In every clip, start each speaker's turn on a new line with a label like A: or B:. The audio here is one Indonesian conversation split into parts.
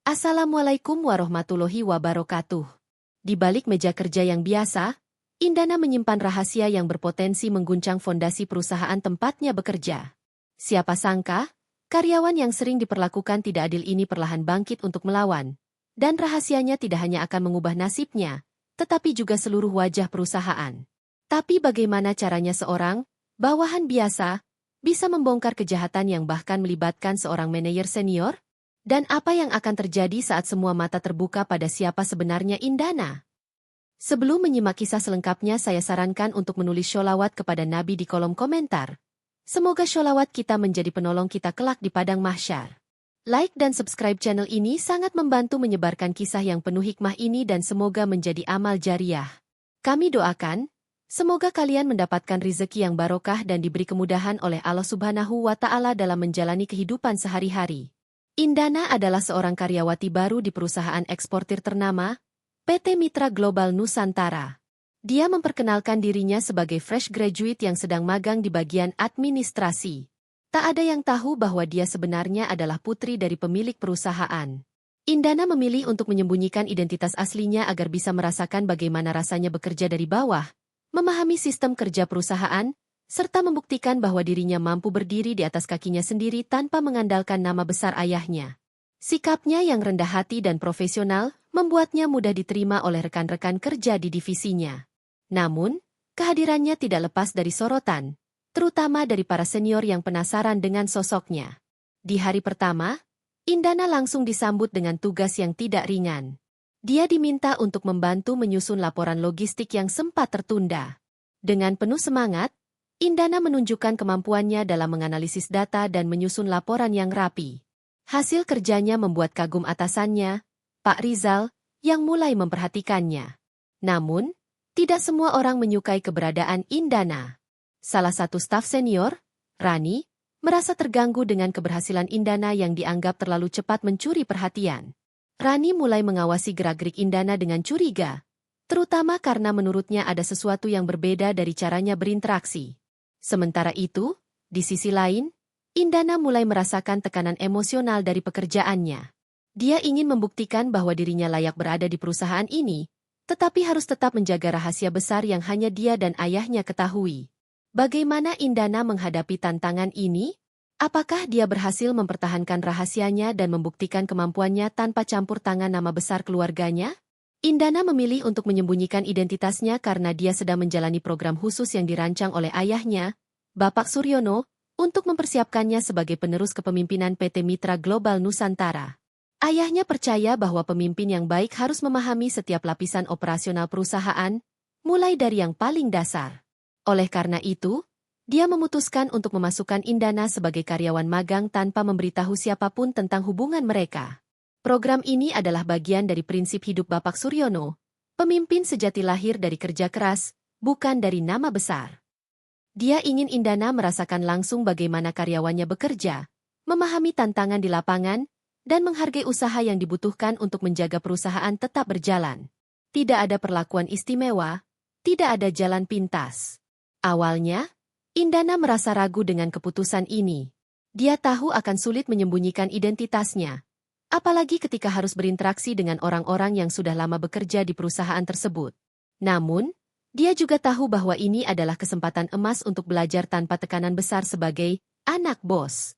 A: Assalamualaikum warahmatullahi wabarakatuh. Di balik meja kerja yang biasa, Indana menyimpan rahasia yang berpotensi mengguncang fondasi perusahaan tempatnya bekerja. Siapa sangka, karyawan yang sering diperlakukan tidak adil ini perlahan bangkit untuk melawan. Dan rahasianya tidak hanya akan mengubah nasibnya, tetapi juga seluruh wajah perusahaan. Tapi bagaimana caranya seorang bawahan biasa bisa membongkar kejahatan yang bahkan melibatkan seorang manajer senior? Dan apa yang akan terjadi saat semua mata terbuka pada siapa sebenarnya Indana? Sebelum menyimak kisah selengkapnya, saya sarankan untuk menulis sholawat kepada Nabi di kolom komentar. Semoga sholawat kita menjadi penolong kita kelak di padang mahsyar. Like dan subscribe channel ini sangat membantu menyebarkan kisah yang penuh hikmah ini dan semoga menjadi amal jariah. Kami doakan, semoga kalian mendapatkan rezeki yang barokah dan diberi kemudahan oleh Allah Subhanahu wa Ta'ala dalam menjalani kehidupan sehari-hari. Indana adalah seorang karyawati baru di perusahaan eksportir ternama, PT Mitra Global Nusantara. Dia memperkenalkan dirinya sebagai fresh graduate yang sedang magang di bagian administrasi. Tak ada yang tahu bahwa dia sebenarnya adalah putri dari pemilik perusahaan. Indana memilih untuk menyembunyikan identitas aslinya agar bisa merasakan bagaimana rasanya bekerja dari bawah, memahami sistem kerja perusahaan, serta membuktikan bahwa dirinya mampu berdiri di atas kakinya sendiri tanpa mengandalkan nama besar ayahnya. Sikapnya yang rendah hati dan profesional membuatnya mudah diterima oleh rekan-rekan kerja di divisinya. Namun, kehadirannya tidak lepas dari sorotan, terutama dari para senior yang penasaran dengan sosoknya. Di hari pertama, Indana langsung disambut dengan tugas yang tidak ringan. Dia diminta untuk membantu menyusun laporan logistik yang sempat tertunda. Dengan penuh semangat, Indana menunjukkan kemampuannya dalam menganalisis data dan menyusun laporan yang rapi. Hasil kerjanya membuat kagum atasannya, Pak Rizal, yang mulai memperhatikannya. Namun, tidak semua orang menyukai keberadaan Indana. Salah satu staf senior, Rani, merasa terganggu dengan keberhasilan Indana yang dianggap terlalu cepat mencuri perhatian. Rani mulai mengawasi gerak-gerik Indana dengan curiga, terutama karena menurutnya ada sesuatu yang berbeda dari caranya berinteraksi. Sementara itu, di sisi lain, Indana mulai merasakan tekanan emosional dari pekerjaannya. Dia ingin membuktikan bahwa dirinya layak berada di perusahaan ini, tetapi harus tetap menjaga rahasia besar yang hanya dia dan ayahnya ketahui. Bagaimana Indana menghadapi tantangan ini? Apakah dia berhasil mempertahankan rahasianya dan membuktikan kemampuannya tanpa campur tangan nama besar keluarganya? Indana memilih untuk menyembunyikan identitasnya karena dia sedang menjalani program khusus yang dirancang oleh ayahnya, Bapak Suryono, untuk mempersiapkannya sebagai penerus kepemimpinan PT Mitra Global Nusantara. Ayahnya percaya bahwa pemimpin yang baik harus memahami setiap lapisan operasional perusahaan, mulai dari yang paling dasar. Oleh karena itu, dia memutuskan untuk memasukkan Indana sebagai karyawan magang tanpa memberitahu siapapun tentang hubungan mereka. Program ini adalah bagian dari prinsip hidup Bapak Suryono, pemimpin sejati lahir dari kerja keras, bukan dari nama besar. Dia ingin Indana merasakan langsung bagaimana karyawannya bekerja, memahami tantangan di lapangan, dan menghargai usaha yang dibutuhkan untuk menjaga perusahaan tetap berjalan. Tidak ada perlakuan istimewa, tidak ada jalan pintas. Awalnya, Indana merasa ragu dengan keputusan ini. Dia tahu akan sulit menyembunyikan identitasnya, apalagi ketika harus berinteraksi dengan orang-orang yang sudah lama bekerja di perusahaan tersebut. Namun, dia juga tahu bahwa ini adalah kesempatan emas untuk belajar tanpa tekanan besar sebagai anak bos.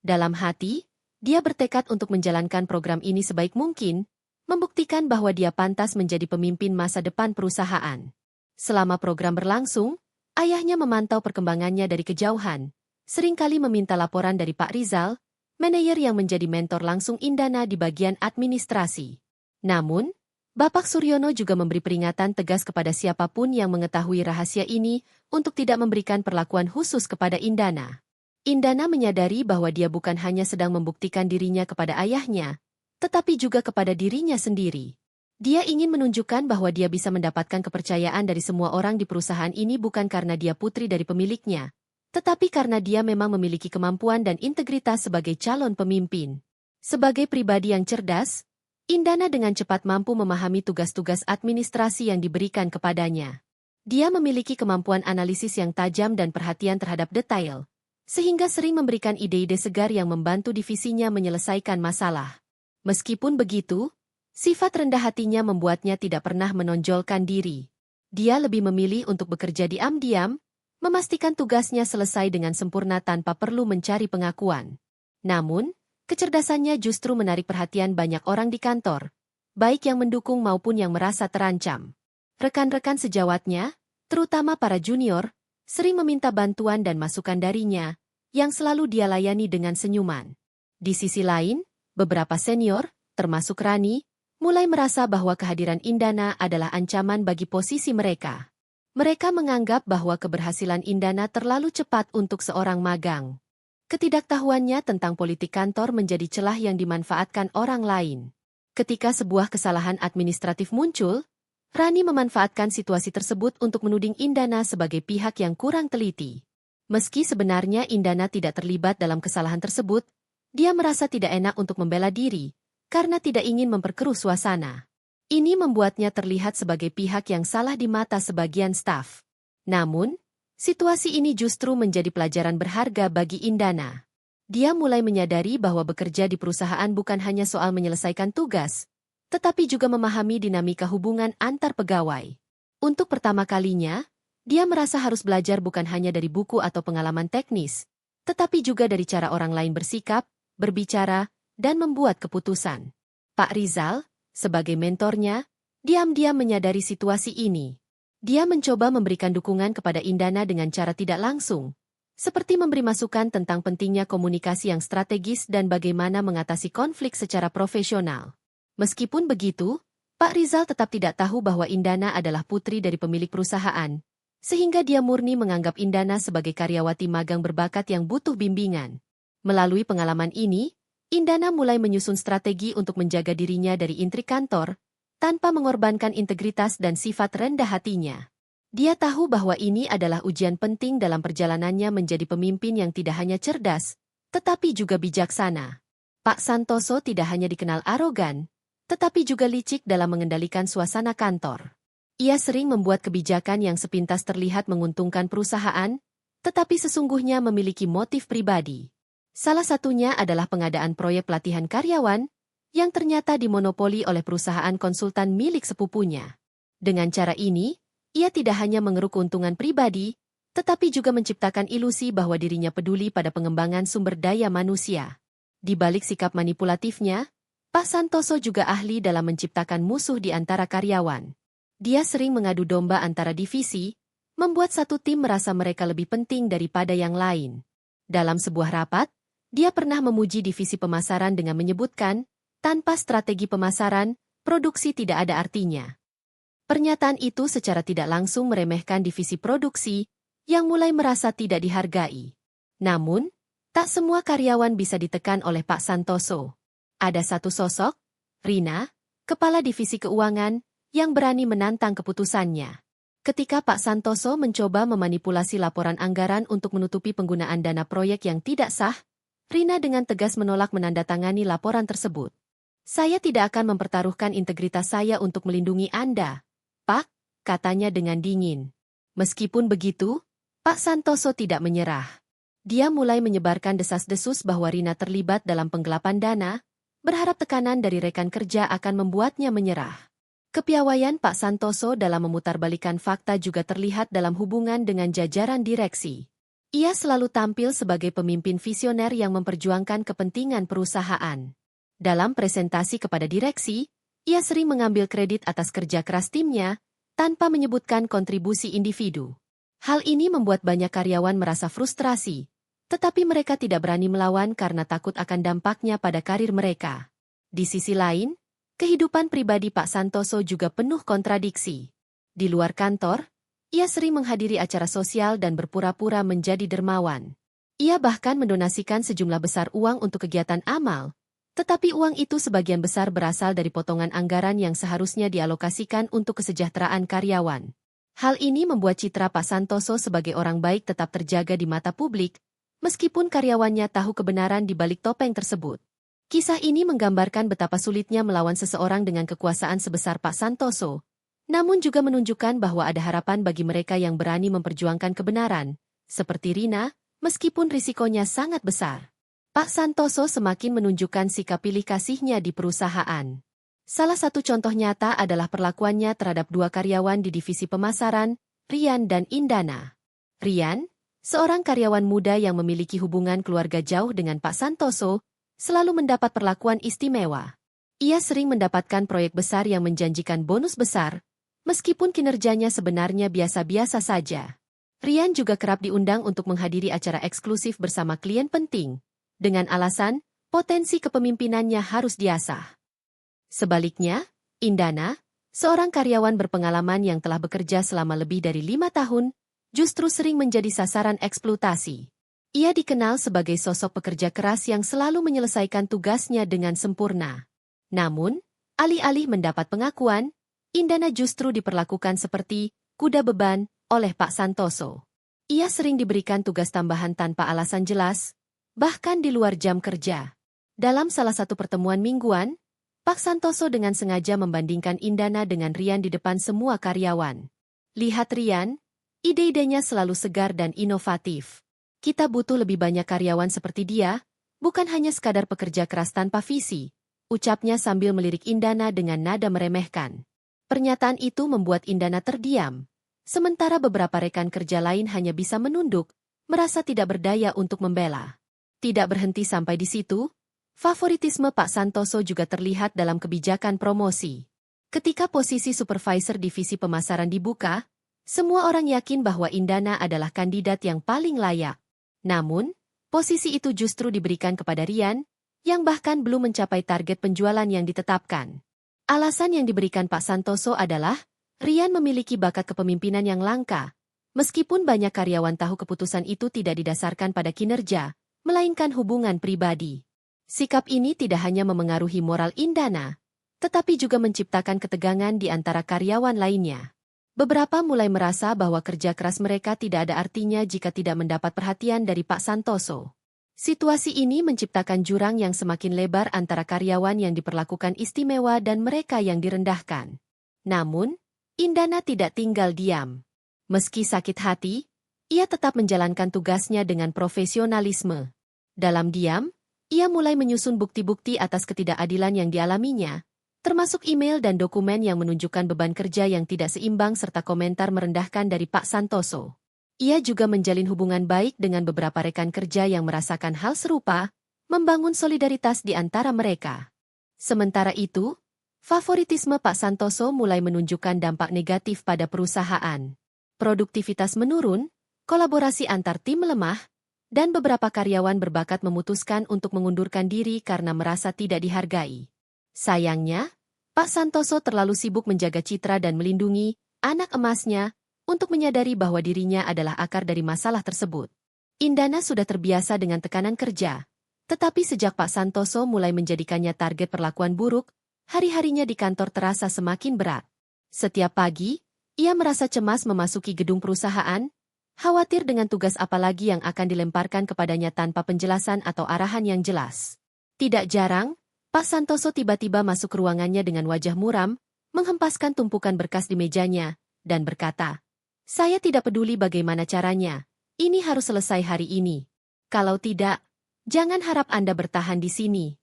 A: Dalam hati, dia bertekad untuk menjalankan program ini sebaik mungkin, membuktikan bahwa dia pantas menjadi pemimpin masa depan perusahaan. Selama program berlangsung, ayahnya memantau perkembangannya dari kejauhan, seringkali meminta laporan dari Pak Rizal, manajer yang menjadi mentor langsung Indana di bagian administrasi. Namun, Bapak Suryono juga memberi peringatan tegas kepada siapapun yang mengetahui rahasia ini untuk tidak memberikan perlakuan khusus kepada Indana. Indana menyadari bahwa dia bukan hanya sedang membuktikan dirinya kepada ayahnya, tetapi juga kepada dirinya sendiri. Dia ingin menunjukkan bahwa dia bisa mendapatkan kepercayaan dari semua orang di perusahaan ini bukan karena dia putri dari pemiliknya, tetapi karena dia memang memiliki kemampuan dan integritas sebagai calon pemimpin. Sebagai pribadi yang cerdas, Indana dengan cepat mampu memahami tugas-tugas administrasi yang diberikan kepadanya. Dia memiliki kemampuan analisis yang tajam dan perhatian terhadap detail, sehingga sering memberikan ide-ide segar yang membantu divisinya menyelesaikan masalah. Meskipun begitu, sifat rendah hatinya membuatnya tidak pernah menonjolkan diri. Dia lebih memilih untuk bekerja diam-diam, memastikan tugasnya selesai dengan sempurna tanpa perlu mencari pengakuan. Namun, kecerdasannya justru menarik perhatian banyak orang di kantor, baik yang mendukung maupun yang merasa terancam. Rekan-rekan sejawatnya, terutama para junior, sering meminta bantuan dan masukan darinya, yang selalu dia layani dengan senyuman. Di sisi lain, beberapa senior, termasuk Rani, mulai merasa bahwa kehadiran Indana adalah ancaman bagi posisi mereka. Mereka menganggap bahwa keberhasilan Indana terlalu cepat untuk seorang magang. Ketidaktahuannya tentang politik kantor menjadi celah yang dimanfaatkan orang lain. Ketika sebuah kesalahan administratif muncul, Rani memanfaatkan situasi tersebut untuk menuding Indana sebagai pihak yang kurang teliti. Meski sebenarnya Indana tidak terlibat dalam kesalahan tersebut, dia merasa tidak enak untuk membela diri, karena tidak ingin memperkeruh suasana. Ini membuatnya terlihat sebagai pihak yang salah di mata sebagian staf. Namun, situasi ini justru menjadi pelajaran berharga bagi Indana. Dia mulai menyadari bahwa bekerja di perusahaan bukan hanya soal menyelesaikan tugas, tetapi juga memahami dinamika hubungan antar pegawai. Untuk pertama kalinya, dia merasa harus belajar bukan hanya dari buku atau pengalaman teknis, tetapi juga dari cara orang lain bersikap, berbicara, dan membuat keputusan. Pak Rizal, sebagai mentornya, diam-diam menyadari situasi ini. Dia mencoba memberikan dukungan kepada Indana dengan cara tidak langsung, seperti memberi masukan tentang pentingnya komunikasi yang strategis dan bagaimana mengatasi konflik secara profesional. Meskipun begitu, Pak Rizal tetap tidak tahu bahwa Indana adalah putri dari pemilik perusahaan, sehingga dia murni menganggap Indana sebagai karyawati magang berbakat yang butuh bimbingan. Melalui pengalaman ini, Indana mulai menyusun strategi untuk menjaga dirinya dari intrik kantor, tanpa mengorbankan integritas dan sifat rendah hatinya. Dia tahu bahwa ini adalah ujian penting dalam perjalanannya menjadi pemimpin yang tidak hanya cerdas, tetapi juga bijaksana. Pak Santoso tidak hanya dikenal arogan, tetapi juga licik dalam mengendalikan suasana kantor. Ia sering membuat kebijakan yang sepintas terlihat menguntungkan perusahaan, tetapi sesungguhnya memiliki motif pribadi. Salah satunya adalah pengadaan proyek pelatihan karyawan, yang ternyata dimonopoli oleh perusahaan konsultan milik sepupunya. Dengan cara ini, ia tidak hanya mengeruk keuntungan pribadi, tetapi juga menciptakan ilusi bahwa dirinya peduli pada pengembangan sumber daya manusia. Di balik sikap manipulatifnya, Pak Santoso juga ahli dalam menciptakan musuh di antara karyawan. Dia sering mengadu domba antara divisi, membuat satu tim merasa mereka lebih penting daripada yang lain. Dalam sebuah rapat, dia pernah memuji divisi pemasaran dengan menyebutkan, tanpa strategi pemasaran, produksi tidak ada artinya. Pernyataan itu secara tidak langsung meremehkan divisi produksi, yang mulai merasa tidak dihargai. Namun, tak semua karyawan bisa ditekan oleh Pak Santoso. Ada satu sosok, Rina, kepala divisi keuangan, yang berani menantang keputusannya. Ketika Pak Santoso mencoba memanipulasi laporan anggaran untuk menutupi penggunaan dana proyek yang tidak sah, Rina dengan tegas menolak menandatangani laporan tersebut. Saya tidak akan mempertaruhkan integritas saya untuk melindungi Anda, Pak, katanya dengan dingin. Meskipun begitu, Pak Santoso tidak menyerah. Dia mulai menyebarkan desas-desus bahwa Rina terlibat dalam penggelapan dana, berharap tekanan dari rekan kerja akan membuatnya menyerah. Kepiawaian Pak Santoso dalam memutarbalikkan fakta juga terlihat dalam hubungan dengan jajaran direksi. Ia selalu tampil sebagai pemimpin visioner yang memperjuangkan kepentingan perusahaan. Dalam presentasi kepada direksi, ia sering mengambil kredit atas kerja keras timnya, tanpa menyebutkan kontribusi individu. Hal ini membuat banyak karyawan merasa frustrasi, tetapi mereka tidak berani melawan karena takut akan dampaknya pada karir mereka. Di sisi lain, kehidupan pribadi Pak Santoso juga penuh kontradiksi. Di luar kantor, ia sering menghadiri acara sosial dan berpura-pura menjadi dermawan. Ia bahkan mendonasikan sejumlah besar uang untuk kegiatan amal, tetapi uang itu sebagian besar berasal dari potongan anggaran yang seharusnya dialokasikan untuk kesejahteraan karyawan. Hal ini membuat citra Pak Santoso sebagai orang baik tetap terjaga di mata publik, meskipun karyawannya tahu kebenaran di balik topeng tersebut. Kisah ini menggambarkan betapa sulitnya melawan seseorang dengan kekuasaan sebesar Pak Santoso, namun juga menunjukkan bahwa ada harapan bagi mereka yang berani memperjuangkan kebenaran, seperti Rina, meskipun risikonya sangat besar. Pak Santoso semakin menunjukkan sikap pilih kasihnya di perusahaan. Salah satu contoh nyata adalah perlakuannya terhadap dua karyawan di divisi pemasaran, Rian dan Indana. Rian, seorang karyawan muda yang memiliki hubungan keluarga jauh dengan Pak Santoso, selalu mendapat perlakuan istimewa. Ia sering mendapatkan proyek besar yang menjanjikan bonus besar, meskipun kinerjanya sebenarnya biasa-biasa saja. Rian juga kerap diundang untuk menghadiri acara eksklusif bersama klien penting, dengan alasan potensi kepemimpinannya harus diasah. Sebaliknya, Indana, seorang karyawan berpengalaman yang telah bekerja selama lebih dari 5 tahun, justru sering menjadi sasaran eksploitasi. Ia dikenal sebagai sosok pekerja keras yang selalu menyelesaikan tugasnya dengan sempurna. Namun, alih-alih mendapat pengakuan, Indana justru diperlakukan seperti kuda beban oleh Pak Santoso. Ia sering diberikan tugas tambahan tanpa alasan jelas, bahkan di luar jam kerja. Dalam salah satu pertemuan mingguan, Pak Santoso dengan sengaja membandingkan Indana dengan Rian di depan semua karyawan. Lihat Rian, ide-idenya selalu segar dan inovatif. Kita butuh lebih banyak karyawan seperti dia, bukan hanya sekadar pekerja keras tanpa visi, ucapnya sambil melirik Indana dengan nada meremehkan. Pernyataan itu membuat Indana terdiam, sementara beberapa rekan kerja lain hanya bisa menunduk, merasa tidak berdaya untuk membela. Tidak berhenti sampai di situ, favoritisme Pak Santoso juga terlihat dalam kebijakan promosi. Ketika posisi supervisor divisi pemasaran dibuka, semua orang yakin bahwa Indana adalah kandidat yang paling layak. Namun, posisi itu justru diberikan kepada Rian, yang bahkan belum mencapai target penjualan yang ditetapkan. Alasan yang diberikan Pak Santoso adalah, Rian memiliki bakat kepemimpinan yang langka, meskipun banyak karyawan tahu keputusan itu tidak didasarkan pada kinerja, melainkan hubungan pribadi. Sikap ini tidak hanya memengaruhi moral Indana, tetapi juga menciptakan ketegangan di antara karyawan lainnya. Beberapa mulai merasa bahwa kerja keras mereka tidak ada artinya jika tidak mendapat perhatian dari Pak Santoso. Situasi ini menciptakan jurang yang semakin lebar antara karyawan yang diperlakukan istimewa dan mereka yang direndahkan. Namun, Indana tidak tinggal diam. Meski sakit hati, ia tetap menjalankan tugasnya dengan profesionalisme. Dalam diam, ia mulai menyusun bukti-bukti atas ketidakadilan yang dialaminya, termasuk email dan dokumen yang menunjukkan beban kerja yang tidak seimbang serta komentar merendahkan dari Pak Santoso. Ia juga menjalin hubungan baik dengan beberapa rekan kerja yang merasakan hal serupa, membangun solidaritas di antara mereka. Sementara itu, favoritisme Pak Santoso mulai menunjukkan dampak negatif pada perusahaan. Produktivitas menurun, kolaborasi antar tim melemah, dan beberapa karyawan berbakat memutuskan untuk mengundurkan diri karena merasa tidak dihargai. Sayangnya, Pak Santoso terlalu sibuk menjaga citra dan melindungi anak emasnya untuk menyadari bahwa dirinya adalah akar dari masalah tersebut. Indana sudah terbiasa dengan tekanan kerja, tetapi sejak Pak Santoso mulai menjadikannya target perlakuan buruk, hari-harinya di kantor terasa semakin berat. Setiap pagi, ia merasa cemas memasuki gedung perusahaan, khawatir dengan tugas apa lagi yang akan dilemparkan kepadanya tanpa penjelasan atau arahan yang jelas. Tidak jarang, Pak Santoso tiba-tiba masuk ke ruangannya dengan wajah muram, menghempaskan tumpukan berkas di mejanya, dan berkata, "Saya tidak peduli bagaimana caranya, ini harus selesai hari ini. Kalau tidak, jangan harap Anda bertahan di sini."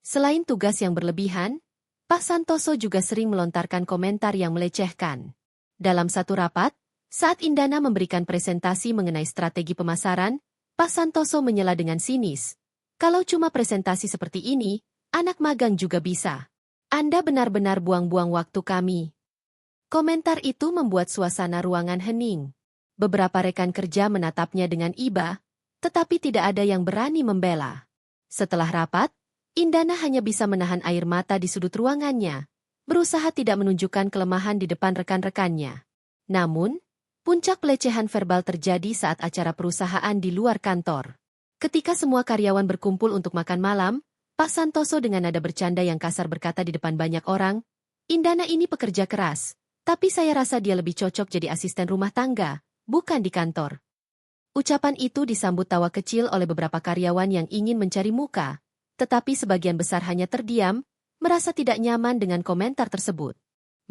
A: Selain tugas yang berlebihan, Pak Santoso juga sering melontarkan komentar yang melecehkan. Dalam satu rapat, saat Indana memberikan presentasi mengenai strategi pemasaran, Pak Santoso menyela dengan sinis. "Kalau cuma presentasi seperti ini, anak magang juga bisa. Anda benar-benar buang-buang waktu kami." Komentar itu membuat suasana ruangan hening. Beberapa rekan kerja menatapnya dengan iba, tetapi tidak ada yang berani membela. Setelah rapat, Indana hanya bisa menahan air mata di sudut ruangannya, berusaha tidak menunjukkan kelemahan di depan rekan-rekannya. Namun, puncak pelecehan verbal terjadi saat acara perusahaan di luar kantor. Ketika semua karyawan berkumpul untuk makan malam, Pak Santoso dengan nada bercanda yang kasar berkata di depan banyak orang, "Indana ini pekerja keras, tapi saya rasa dia lebih cocok jadi asisten rumah tangga, bukan di kantor." Ucapan itu disambut tawa kecil oleh beberapa karyawan yang ingin mencari muka, tetapi sebagian besar hanya terdiam, merasa tidak nyaman dengan komentar tersebut.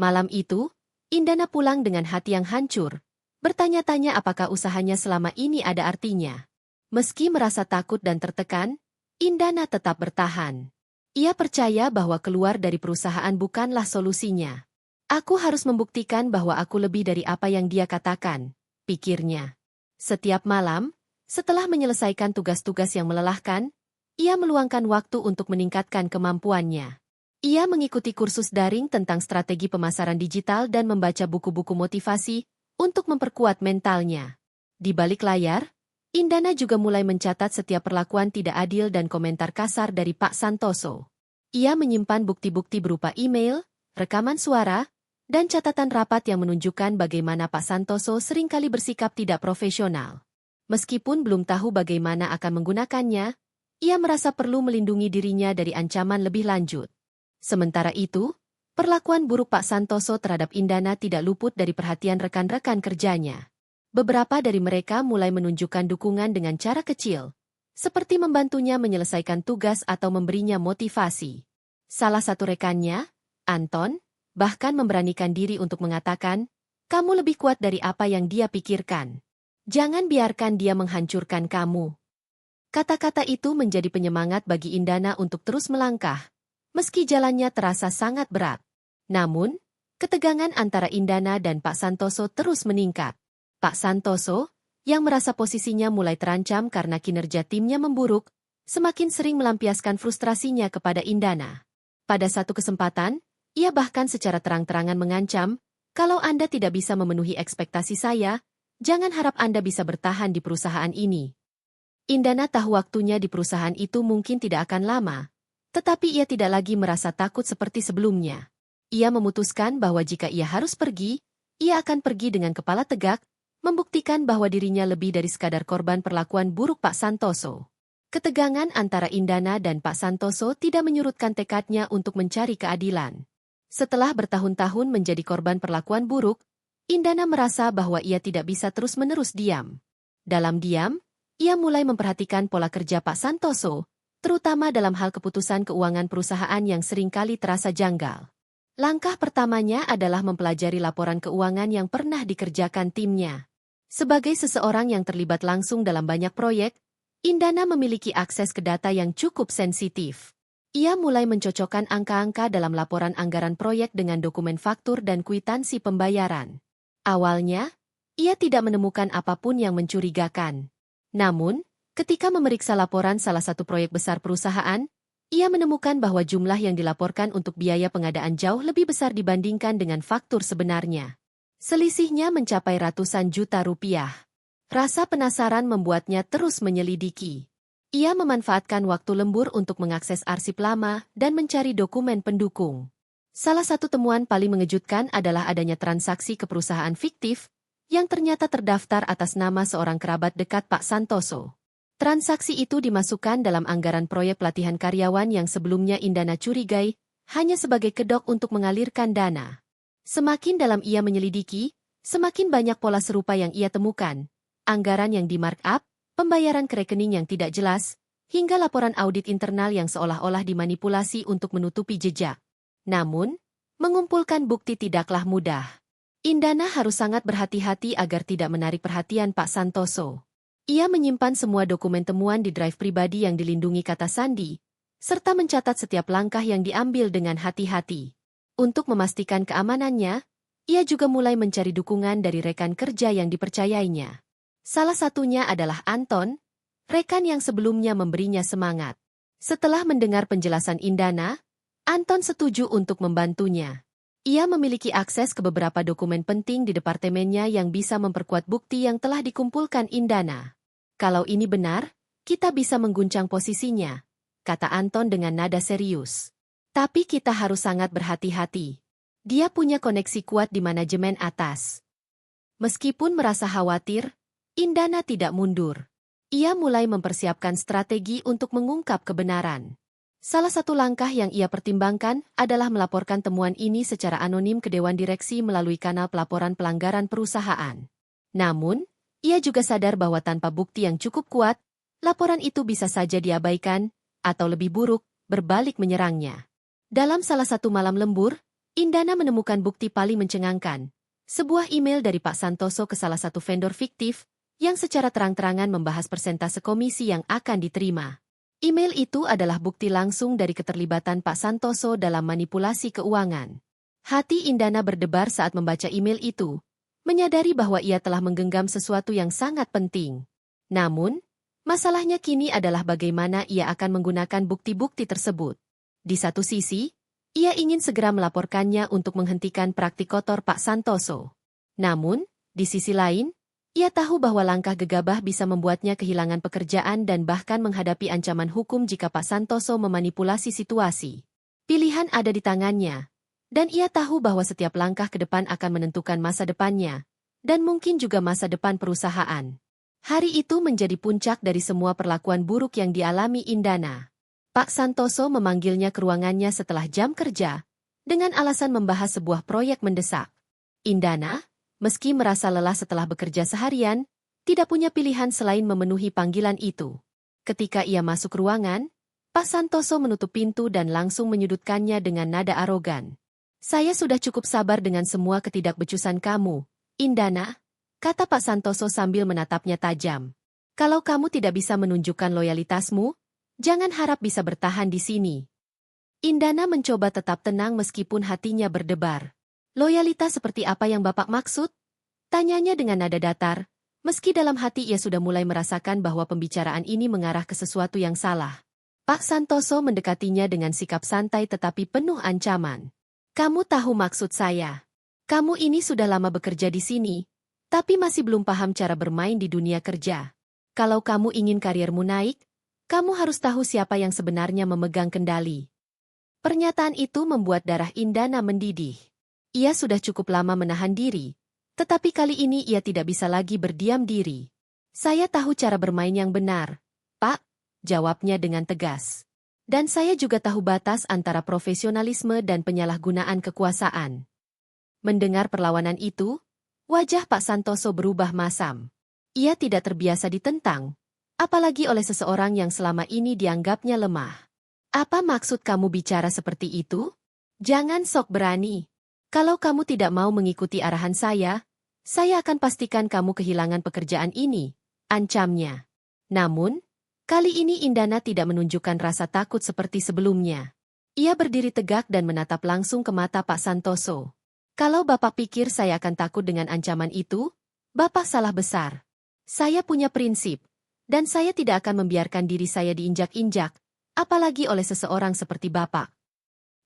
A: Malam itu, Indana pulang dengan hati yang hancur, bertanya-tanya apakah usahanya selama ini ada artinya. Meski merasa takut dan tertekan, Indana tetap bertahan. Ia percaya bahwa keluar dari perusahaan bukanlah solusinya. Aku harus membuktikan bahwa aku lebih dari apa yang dia katakan, pikirnya. Setiap malam, setelah menyelesaikan tugas-tugas yang melelahkan, ia meluangkan waktu untuk meningkatkan kemampuannya. Ia mengikuti kursus daring tentang strategi pemasaran digital dan membaca buku-buku motivasi untuk memperkuat mentalnya. Di balik layar, Indana juga mulai mencatat setiap perlakuan tidak adil dan komentar kasar dari Pak Santoso. Ia menyimpan bukti-bukti berupa email, rekaman suara, dan catatan rapat yang menunjukkan bagaimana Pak Santoso seringkali bersikap tidak profesional. Meskipun belum tahu bagaimana akan menggunakannya, ia merasa perlu melindungi dirinya dari ancaman lebih lanjut. Sementara itu, perlakuan buruk Pak Santoso terhadap Indana tidak luput dari perhatian rekan-rekan kerjanya. Beberapa dari mereka mulai menunjukkan dukungan dengan cara kecil, seperti membantunya menyelesaikan tugas atau memberinya motivasi. Salah satu rekannya, Anton, bahkan memberanikan diri untuk mengatakan, "Kamu lebih kuat dari apa yang dia pikirkan. Jangan biarkan dia menghancurkan kamu." Kata-kata itu menjadi penyemangat bagi Indana untuk terus melangkah, meski jalannya terasa sangat berat. Namun, ketegangan antara Indana dan Pak Santoso terus meningkat. Pak Santoso, yang merasa posisinya mulai terancam karena kinerja timnya memburuk, semakin sering melampiaskan frustrasinya kepada Indana. Pada satu kesempatan, ia bahkan secara terang-terangan mengancam, "Kalau Anda tidak bisa memenuhi ekspektasi saya, jangan harap Anda bisa bertahan di perusahaan ini." Indana tahu waktunya di perusahaan itu mungkin tidak akan lama, tetapi ia tidak lagi merasa takut seperti sebelumnya. Ia memutuskan bahwa jika ia harus pergi, ia akan pergi dengan kepala tegak, membuktikan bahwa dirinya lebih dari sekadar korban perlakuan buruk Pak Santoso. Ketegangan antara Indana dan Pak Santoso tidak menyurutkan tekadnya untuk mencari keadilan. Setelah bertahun-tahun menjadi korban perlakuan buruk, Indana merasa bahwa ia tidak bisa terus-menerus diam. Dalam diam, ia mulai memperhatikan pola kerja Pak Santoso, terutama dalam hal keputusan keuangan perusahaan yang seringkali terasa janggal. Langkah pertamanya adalah mempelajari laporan keuangan yang pernah dikerjakan timnya. Sebagai seseorang yang terlibat langsung dalam banyak proyek, Indana memiliki akses ke data yang cukup sensitif. Ia mulai mencocokkan angka-angka dalam laporan anggaran proyek dengan dokumen faktur dan kwitansi pembayaran. Awalnya, ia tidak menemukan apapun yang mencurigakan. Namun, ketika memeriksa laporan salah satu proyek besar perusahaan, ia menemukan bahwa jumlah yang dilaporkan untuk biaya pengadaan jauh lebih besar dibandingkan dengan faktur sebenarnya. Selisihnya mencapai ratusan juta rupiah. Rasa penasaran membuatnya terus menyelidiki. Ia memanfaatkan waktu lembur untuk mengakses arsip lama dan mencari dokumen pendukung. Salah satu temuan paling mengejutkan adalah adanya transaksi ke perusahaan fiktif yang ternyata terdaftar atas nama seorang kerabat dekat Pak Santoso. Transaksi itu dimasukkan dalam anggaran proyek pelatihan karyawan yang sebelumnya Indana curigai hanya sebagai kedok untuk mengalirkan dana. Semakin dalam ia menyelidiki, semakin banyak pola serupa yang ia temukan. Anggaran yang di-markup, pembayaran ke rekening yang tidak jelas, hingga laporan audit internal yang seolah-olah dimanipulasi untuk menutupi jejak. Namun, mengumpulkan bukti tidaklah mudah. Indana harus sangat berhati-hati agar tidak menarik perhatian Pak Santoso. Ia menyimpan semua dokumen temuan di drive pribadi yang dilindungi kata sandi, serta mencatat setiap langkah yang diambil dengan hati-hati. Untuk memastikan keamanannya, ia juga mulai mencari dukungan dari rekan kerja yang dipercayainya. Salah satunya adalah Anton, rekan yang sebelumnya memberinya semangat. Setelah mendengar penjelasan Indana, Anton setuju untuk membantunya. Ia memiliki akses ke beberapa dokumen penting di departemennya yang bisa memperkuat bukti yang telah dikumpulkan Indana. "Kalau ini benar, kita bisa mengguncang posisinya," kata Anton dengan nada serius. "Tapi kita harus sangat berhati-hati. Dia punya koneksi kuat di manajemen atas." Meskipun merasa khawatir, Indana tidak mundur. Ia mulai mempersiapkan strategi untuk mengungkap kebenaran. Salah satu langkah yang ia pertimbangkan adalah melaporkan temuan ini secara anonim ke Dewan Direksi melalui kanal pelaporan pelanggaran perusahaan. Namun, ia juga sadar bahwa tanpa bukti yang cukup kuat, laporan itu bisa saja diabaikan, atau lebih buruk, berbalik menyerangnya. Dalam salah satu malam lembur, Indana menemukan bukti paling mencengangkan. Sebuah email dari Pak Santoso ke salah satu vendor fiktif, yang secara terang-terangan membahas persentase komisi yang akan diterima. Email itu adalah bukti langsung dari keterlibatan Pak Santoso dalam manipulasi keuangan. Hati Indana berdebar saat membaca email itu, menyadari bahwa ia telah menggenggam sesuatu yang sangat penting. Namun, masalahnya kini adalah bagaimana ia akan menggunakan bukti-bukti tersebut. Di satu sisi, ia ingin segera melaporkannya untuk menghentikan praktik kotor Pak Santoso. Namun, di sisi lain, ia tahu bahwa langkah gegabah bisa membuatnya kehilangan pekerjaan dan bahkan menghadapi ancaman hukum jika Pak Santoso memanipulasi situasi. Pilihan ada di tangannya, dan ia tahu bahwa setiap langkah ke depan akan menentukan masa depannya, dan mungkin juga masa depan perusahaan. Hari itu menjadi puncak dari semua perlakuan buruk yang dialami Indana. Pak Santoso memanggilnya ke ruangannya setelah jam kerja, dengan alasan membahas sebuah proyek mendesak. Indana, meski merasa lelah setelah bekerja seharian, tidak punya pilihan selain memenuhi panggilan itu. Ketika ia masuk ruangan, Pak Santoso menutup pintu dan langsung menyudutkannya dengan nada arogan. "Saya sudah cukup sabar dengan semua ketidakbecusan kamu, Indana," kata Pak Santoso sambil menatapnya tajam. "Kalau kamu tidak bisa menunjukkan loyalitasmu, jangan harap bisa bertahan di sini." Indana mencoba tetap tenang meskipun hatinya berdebar. "Loyalitas seperti apa yang Bapak maksud?" Tanyanya dengan nada datar, meski dalam hati ia sudah mulai merasakan bahwa pembicaraan ini mengarah ke sesuatu yang salah. Pak Santoso mendekatinya dengan sikap santai tetapi penuh ancaman. "Kamu tahu maksud saya. Kamu ini sudah lama bekerja di sini, tapi masih belum paham cara bermain di dunia kerja. Kalau kamu ingin kariermu naik, kamu harus tahu siapa yang sebenarnya memegang kendali." Pernyataan itu membuat darah Indana mendidih. Ia sudah cukup lama menahan diri, tetapi kali ini ia tidak bisa lagi berdiam diri. "Saya tahu cara bermain yang benar, Pak," jawabnya dengan tegas. "Dan saya juga tahu batas antara profesionalisme dan penyalahgunaan kekuasaan." Mendengar perlawanan itu, wajah Pak Santoso berubah masam. Ia tidak terbiasa ditentang, apalagi oleh seseorang yang selama ini dianggapnya lemah. "Apa maksud kamu bicara seperti itu? Jangan sok berani. Kalau kamu tidak mau mengikuti arahan saya akan pastikan kamu kehilangan pekerjaan ini," ancamnya. Namun, kali ini Indana tidak menunjukkan rasa takut seperti sebelumnya. Ia berdiri tegak dan menatap langsung ke mata Pak Santoso. "Kalau Bapak pikir saya akan takut dengan ancaman itu, Bapak salah besar. Saya punya prinsip, dan saya tidak akan membiarkan diri saya diinjak-injak, apalagi oleh seseorang seperti Bapak."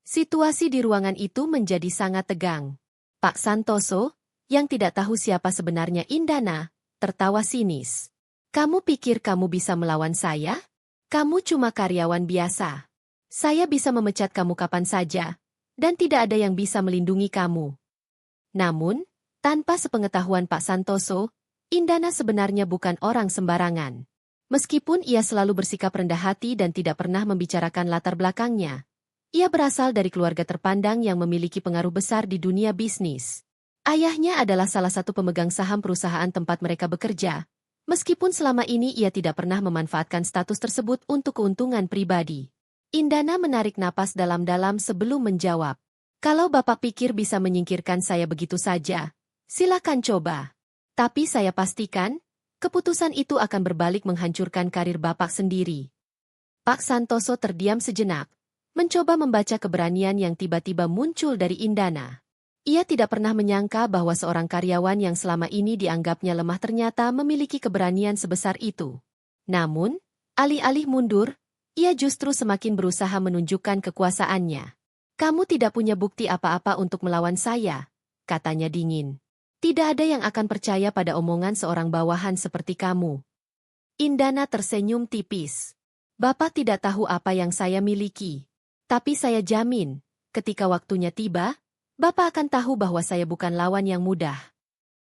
A: Situasi di ruangan itu menjadi sangat tegang. Pak Santoso, yang tidak tahu siapa sebenarnya Indana, tertawa sinis. "Kamu pikir kamu bisa melawan saya? Kamu cuma karyawan biasa. Saya bisa memecat kamu kapan saja, dan tidak ada yang bisa melindungi kamu." Namun, tanpa sepengetahuan Pak Santoso, Indana sebenarnya bukan orang sembarangan. Meskipun ia selalu bersikap rendah hati dan tidak pernah membicarakan latar belakangnya, ia berasal dari keluarga terpandang yang memiliki pengaruh besar di dunia bisnis. Ayahnya adalah salah satu pemegang saham perusahaan tempat mereka bekerja, meskipun selama ini ia tidak pernah memanfaatkan status tersebut untuk keuntungan pribadi. Indana menarik napas dalam-dalam sebelum menjawab. "Kalau Bapak pikir bisa menyingkirkan saya begitu saja, silakan coba. Tapi saya pastikan, keputusan itu akan berbalik menghancurkan karir Bapak sendiri." Pak Santoso terdiam sejenak, mencoba membaca keberanian yang tiba-tiba muncul dari Indana. Ia tidak pernah menyangka bahwa seorang karyawan yang selama ini dianggapnya lemah ternyata memiliki keberanian sebesar itu. Namun, alih-alih mundur, ia justru semakin berusaha menunjukkan kekuasaannya. "Kamu tidak punya bukti apa-apa untuk melawan saya," katanya dingin. "Tidak ada yang akan percaya pada omongan seorang bawahan seperti kamu." Indana tersenyum tipis. "Bapak tidak tahu apa yang saya miliki. Tapi saya jamin, ketika waktunya tiba, Bapak akan tahu bahwa saya bukan lawan yang mudah."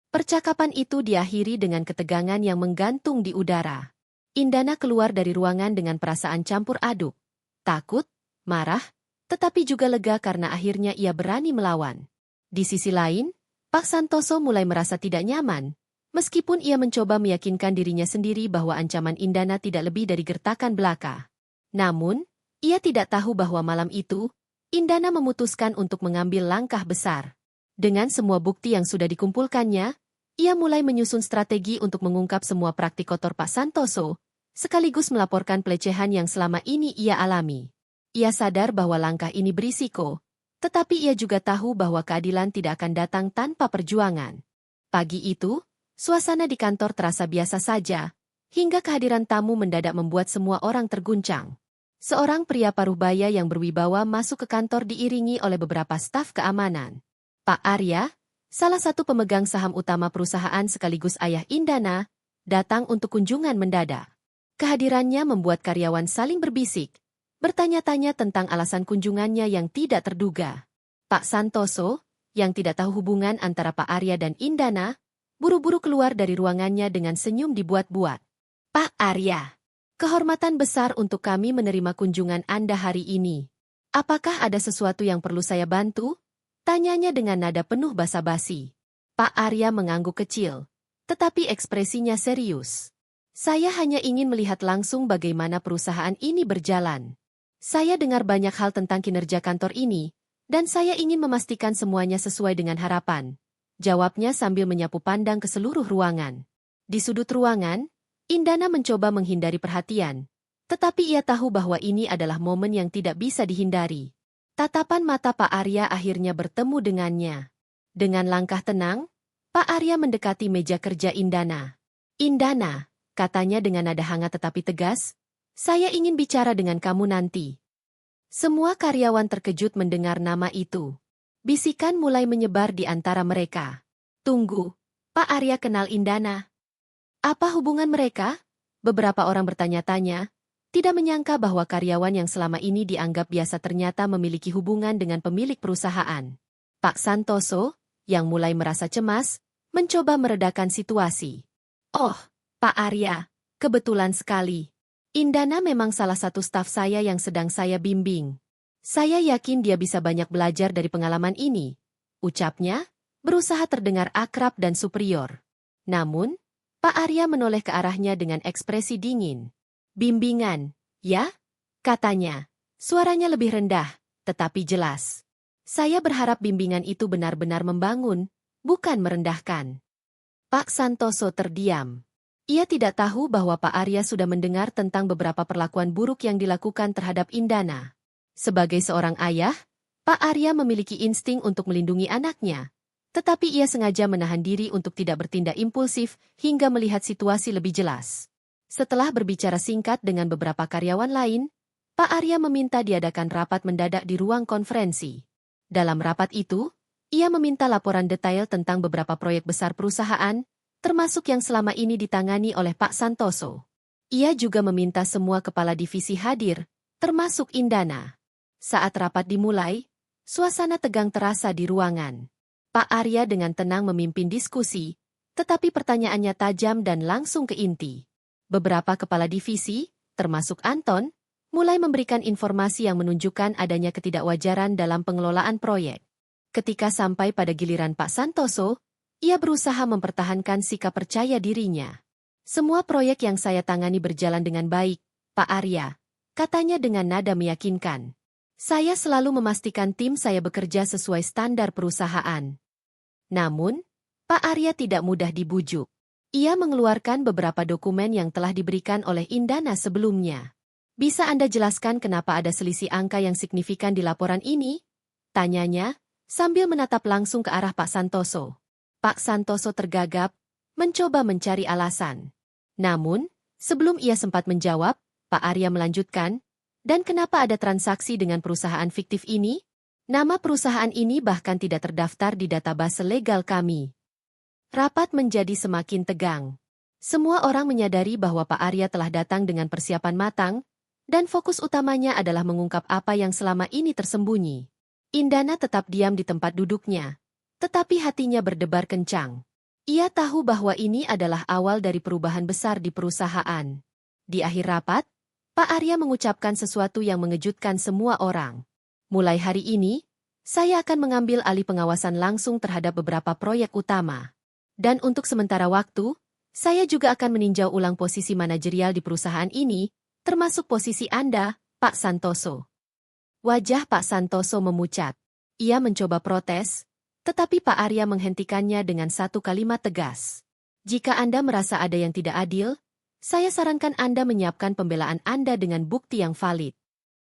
A: Percakapan itu diakhiri dengan ketegangan yang menggantung di udara. Indana keluar dari ruangan dengan perasaan campur aduk. Takut, marah, tetapi juga lega karena akhirnya ia berani melawan. Di sisi lain, Pak Santoso mulai merasa tidak nyaman, meskipun ia mencoba meyakinkan dirinya sendiri bahwa ancaman Indana tidak lebih dari gertakan belaka. Namun, ia tidak tahu bahwa malam itu, Indana memutuskan untuk mengambil langkah besar. Dengan semua bukti yang sudah dikumpulkannya, ia mulai menyusun strategi untuk mengungkap semua praktik kotor Pak Santoso, sekaligus melaporkan pelecehan yang selama ini ia alami. Ia sadar bahwa langkah ini berisiko, tetapi ia juga tahu bahwa keadilan tidak akan datang tanpa perjuangan. Pagi itu, suasana di kantor terasa biasa saja, hingga kehadiran tamu mendadak membuat semua orang terguncang. Seorang pria paruh baya yang berwibawa masuk ke kantor diiringi oleh beberapa staf keamanan. Pak Arya, salah satu pemegang saham utama perusahaan sekaligus ayah Indana, datang untuk kunjungan mendadak. Kehadirannya membuat karyawan saling berbisik, bertanya-tanya tentang alasan kunjungannya yang tidak terduga. Pak Santoso, yang tidak tahu hubungan antara Pak Arya dan Indana, buru-buru keluar dari ruangannya dengan senyum dibuat-buat. Pak Arya, kehormatan besar untuk kami menerima kunjungan Anda hari ini. Apakah ada sesuatu yang perlu saya bantu? Tanyanya dengan nada penuh basa-basi. Pak Arya mengangguk kecil, tetapi ekspresinya serius. Saya hanya ingin melihat langsung bagaimana perusahaan ini berjalan. Saya dengar banyak hal tentang kinerja kantor ini, dan saya ingin memastikan semuanya sesuai dengan harapan. Jawabnya sambil menyapu pandang ke seluruh ruangan. Di sudut ruangan, Indana mencoba menghindari perhatian, tetapi ia tahu bahwa ini adalah momen yang tidak bisa dihindari. Tatapan mata Pak Arya akhirnya bertemu dengannya. Dengan langkah tenang, Pak Arya mendekati meja kerja Indana. Indana, katanya dengan nada hangat tetapi tegas, saya ingin bicara dengan kamu nanti. Semua karyawan terkejut mendengar nama itu. Bisikan mulai menyebar di antara mereka. Tunggu, Pak Arya kenal Indana. Apa hubungan mereka? Beberapa orang bertanya-tanya, tidak menyangka bahwa karyawan yang selama ini dianggap biasa ternyata memiliki hubungan dengan pemilik perusahaan. Pak Santoso, yang mulai merasa cemas, mencoba meredakan situasi. Oh, Pak Arya, kebetulan sekali. Indana memang salah satu staf saya yang sedang saya bimbing. Saya yakin dia bisa banyak belajar dari pengalaman ini. Ucapnya, berusaha terdengar akrab dan superior. Namun, Pak Arya menoleh ke arahnya dengan ekspresi dingin. Bimbingan, ya? Katanya. Suaranya lebih rendah, tetapi jelas. Saya berharap bimbingan itu benar-benar membangun, bukan merendahkan. Pak Santoso terdiam. Ia tidak tahu bahwa Pak Arya sudah mendengar tentang beberapa perlakuan buruk yang dilakukan terhadap Indana. Sebagai seorang ayah, Pak Arya memiliki insting untuk melindungi anaknya. Tetapi ia sengaja menahan diri untuk tidak bertindak impulsif hingga melihat situasi lebih jelas. Setelah berbicara singkat dengan beberapa karyawan lain, Pak Arya meminta diadakan rapat mendadak di ruang konferensi. Dalam rapat itu, ia meminta laporan detail tentang beberapa proyek besar perusahaan, termasuk yang selama ini ditangani oleh Pak Santoso. Ia juga meminta semua kepala divisi hadir, termasuk Indana. Saat rapat dimulai, suasana tegang terasa di ruangan. Pak Arya dengan tenang memimpin diskusi, tetapi pertanyaannya tajam dan langsung ke inti. Beberapa kepala divisi, termasuk Anton, mulai memberikan informasi yang menunjukkan adanya ketidakwajaran dalam pengelolaan proyek. Ketika sampai pada giliran Pak Santoso, ia berusaha mempertahankan sikap percaya dirinya. Semua proyek yang saya tangani berjalan dengan baik, Pak Arya, katanya dengan nada meyakinkan. Saya selalu memastikan tim saya bekerja sesuai standar perusahaan. Namun, Pak Arya tidak mudah dibujuk. Ia mengeluarkan beberapa dokumen yang telah diberikan oleh Indana sebelumnya. Bisa Anda jelaskan kenapa ada selisih angka yang signifikan di laporan ini? Tanyanya, sambil menatap langsung ke arah Pak Santoso. Pak Santoso tergagap, mencoba mencari alasan. Namun, sebelum ia sempat menjawab, Pak Arya melanjutkan, dan kenapa ada transaksi dengan perusahaan fiktif ini? Nama perusahaan ini bahkan tidak terdaftar di database legal kami. Rapat menjadi semakin tegang. Semua orang menyadari bahwa Pak Arya telah datang dengan persiapan matang, dan fokus utamanya adalah mengungkap apa yang selama ini tersembunyi. Indana tetap diam di tempat duduknya, tetapi hatinya berdebar kencang. Ia tahu bahwa ini adalah awal dari perubahan besar di perusahaan. Di akhir rapat, Pak Arya mengucapkan sesuatu yang mengejutkan semua orang. Mulai hari ini, saya akan mengambil alih pengawasan langsung terhadap beberapa proyek utama. Dan untuk sementara waktu, saya juga akan meninjau ulang posisi manajerial di perusahaan ini, termasuk posisi Anda, Pak Santoso. Wajah Pak Santoso memucat. Ia mencoba protes, tetapi Pak Arya menghentikannya dengan satu kalimat tegas. Jika Anda merasa ada yang tidak adil, saya sarankan Anda menyiapkan pembelaan Anda dengan bukti yang valid.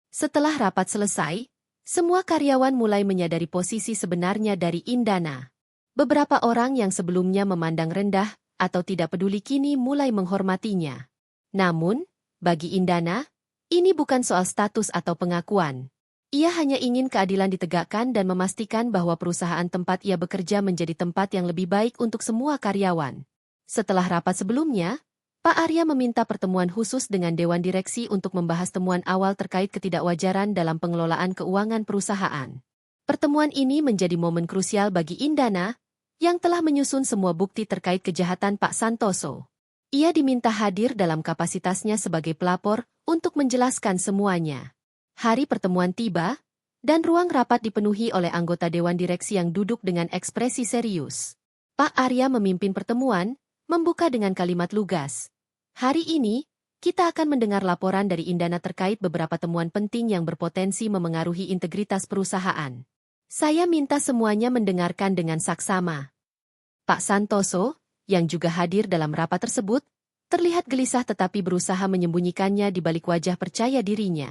A: Setelah rapat selesai, semua karyawan mulai menyadari posisi sebenarnya dari Indana. Beberapa orang yang sebelumnya memandang rendah atau tidak peduli kini mulai menghormatinya. Namun, bagi Indana, ini bukan soal status atau pengakuan. Ia hanya ingin keadilan ditegakkan dan memastikan bahwa perusahaan tempat ia bekerja menjadi tempat yang lebih baik untuk semua karyawan. Setelah rapat sebelumnya, Pak Arya meminta pertemuan khusus dengan Dewan Direksi untuk membahas temuan awal terkait ketidakwajaran dalam pengelolaan keuangan perusahaan. Pertemuan ini menjadi momen krusial bagi Indana, yang telah menyusun semua bukti terkait kejahatan Pak Santoso. Ia diminta hadir dalam kapasitasnya sebagai pelapor untuk menjelaskan semuanya. Hari pertemuan tiba, dan ruang rapat dipenuhi oleh anggota Dewan Direksi yang duduk dengan ekspresi serius. Pak Arya memimpin pertemuan, membuka dengan kalimat lugas. Hari ini, kita akan mendengar laporan dari Indana terkait beberapa temuan penting yang berpotensi memengaruhi integritas perusahaan. Saya minta semuanya mendengarkan dengan saksama. Pak Santoso, yang juga hadir dalam rapat tersebut, terlihat gelisah tetapi berusaha menyembunyikannya di balik wajah percaya dirinya.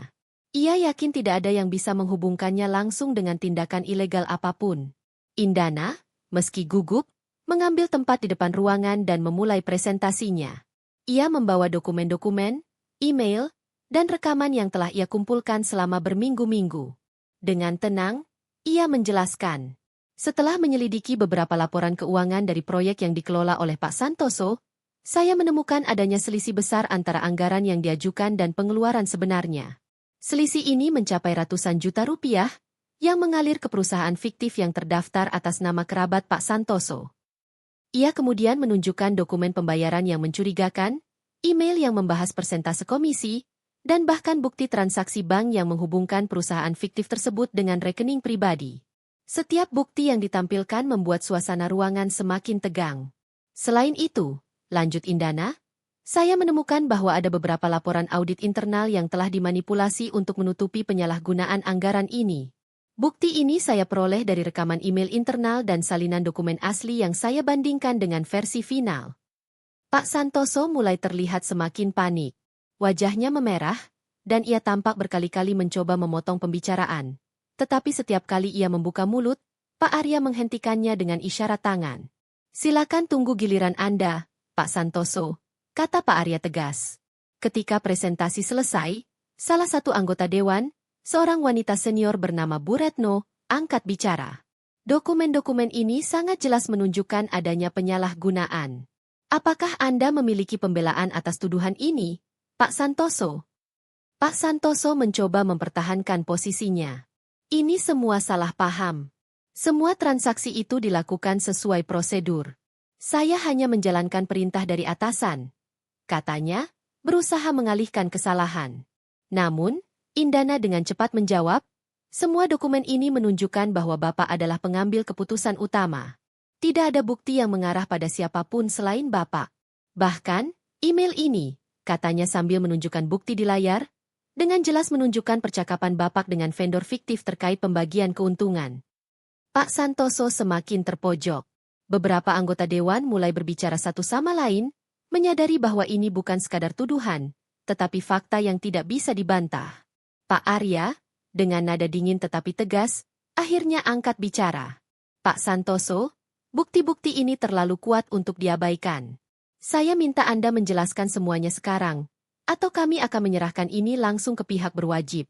A: Ia yakin tidak ada yang bisa menghubungkannya langsung dengan tindakan ilegal apapun. Indana, meski gugup, mengambil tempat di depan ruangan dan memulai presentasinya. Ia membawa dokumen-dokumen, email, dan rekaman yang telah ia kumpulkan selama berminggu-minggu. Dengan tenang, ia menjelaskan. Setelah menyelidiki beberapa laporan keuangan dari proyek yang dikelola oleh Pak Santoso, saya menemukan adanya selisih besar antara anggaran yang diajukan dan pengeluaran sebenarnya. Selisih ini mencapai ratusan juta rupiah, yang mengalir ke perusahaan fiktif yang terdaftar atas nama kerabat Pak Santoso. Ia kemudian menunjukkan dokumen pembayaran yang mencurigakan, email yang membahas persentase komisi, dan bahkan bukti transaksi bank yang menghubungkan perusahaan fiktif tersebut dengan rekening pribadi. Setiap bukti yang ditampilkan membuat suasana ruangan semakin tegang. Selain itu, lanjut Indana, saya menemukan bahwa ada beberapa laporan audit internal yang telah dimanipulasi untuk menutupi penyalahgunaan anggaran ini. Bukti ini saya peroleh dari rekaman email internal dan salinan dokumen asli yang saya bandingkan dengan versi final. Pak Santoso mulai terlihat semakin panik. Wajahnya memerah, dan ia tampak berkali-kali mencoba memotong pembicaraan. Tetapi setiap kali ia membuka mulut, Pak Arya menghentikannya dengan isyarat tangan. Silakan tunggu giliran Anda, Pak Santoso, kata Pak Arya tegas. Ketika presentasi selesai, salah satu anggota dewan, seorang wanita senior bernama Bu Retno, angkat bicara. Dokumen-dokumen ini sangat jelas menunjukkan adanya penyalahgunaan. Apakah Anda memiliki pembelaan atas tuduhan ini, Pak Santoso? Pak Santoso mencoba mempertahankan posisinya. Ini semua salah paham. Semua transaksi itu dilakukan sesuai prosedur. Saya hanya menjalankan perintah dari atasan, katanya, berusaha mengalihkan kesalahan. Namun, Indana dengan cepat menjawab, semua dokumen ini menunjukkan bahwa Bapak adalah pengambil keputusan utama. Tidak ada bukti yang mengarah pada siapapun selain Bapak. Bahkan, email ini, katanya sambil menunjukkan bukti di layar, dengan jelas menunjukkan percakapan Bapak dengan vendor fiktif terkait pembagian keuntungan. Pak Santoso semakin terpojok. Beberapa anggota dewan mulai berbicara satu sama lain, menyadari bahwa ini bukan sekadar tuduhan, tetapi fakta yang tidak bisa dibantah. Pak Arya, dengan nada dingin tetapi tegas, akhirnya angkat bicara. Pak Santoso, bukti-bukti ini terlalu kuat untuk diabaikan. Saya minta Anda menjelaskan semuanya sekarang, atau kami akan menyerahkan ini langsung ke pihak berwajib.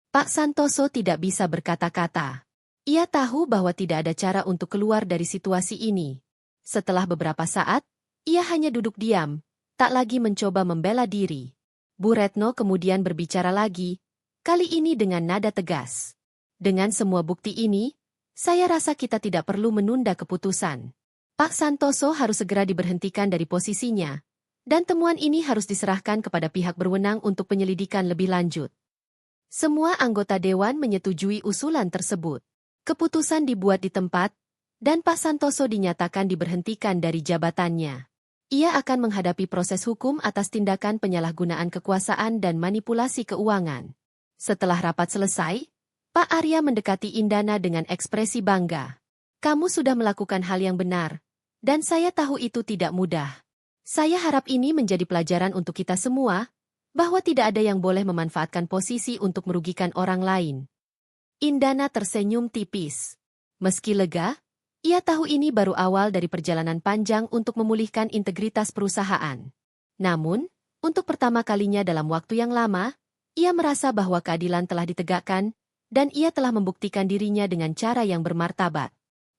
A: Pak Santoso tidak bisa berkata-kata. Ia tahu bahwa tidak ada cara untuk keluar dari situasi ini. Setelah beberapa saat, ia hanya duduk diam, tak lagi mencoba membela diri. Bu Retno kemudian berbicara lagi, kali ini dengan nada tegas. Dengan semua bukti ini, saya rasa kita tidak perlu menunda keputusan. Pak Santoso harus segera diberhentikan dari posisinya, dan temuan ini harus diserahkan kepada pihak berwenang untuk penyelidikan lebih lanjut. Semua anggota dewan menyetujui usulan tersebut. Keputusan dibuat di tempat, dan Pak Santoso dinyatakan diberhentikan dari jabatannya. Ia akan menghadapi proses hukum atas tindakan penyalahgunaan kekuasaan dan manipulasi keuangan. Setelah rapat selesai, Pak Arya mendekati Indana dengan ekspresi bangga. Kamu sudah melakukan hal yang benar, dan saya tahu itu tidak mudah. Saya harap ini menjadi pelajaran untuk kita semua, bahwa tidak ada yang boleh memanfaatkan posisi untuk merugikan orang lain. Indana tersenyum tipis. Meski lega, ia tahu ini baru awal dari perjalanan panjang untuk memulihkan integritas perusahaan. Namun, untuk pertama kalinya dalam waktu yang lama, ia merasa bahwa keadilan telah ditegakkan, dan ia telah membuktikan dirinya dengan cara yang bermartabat.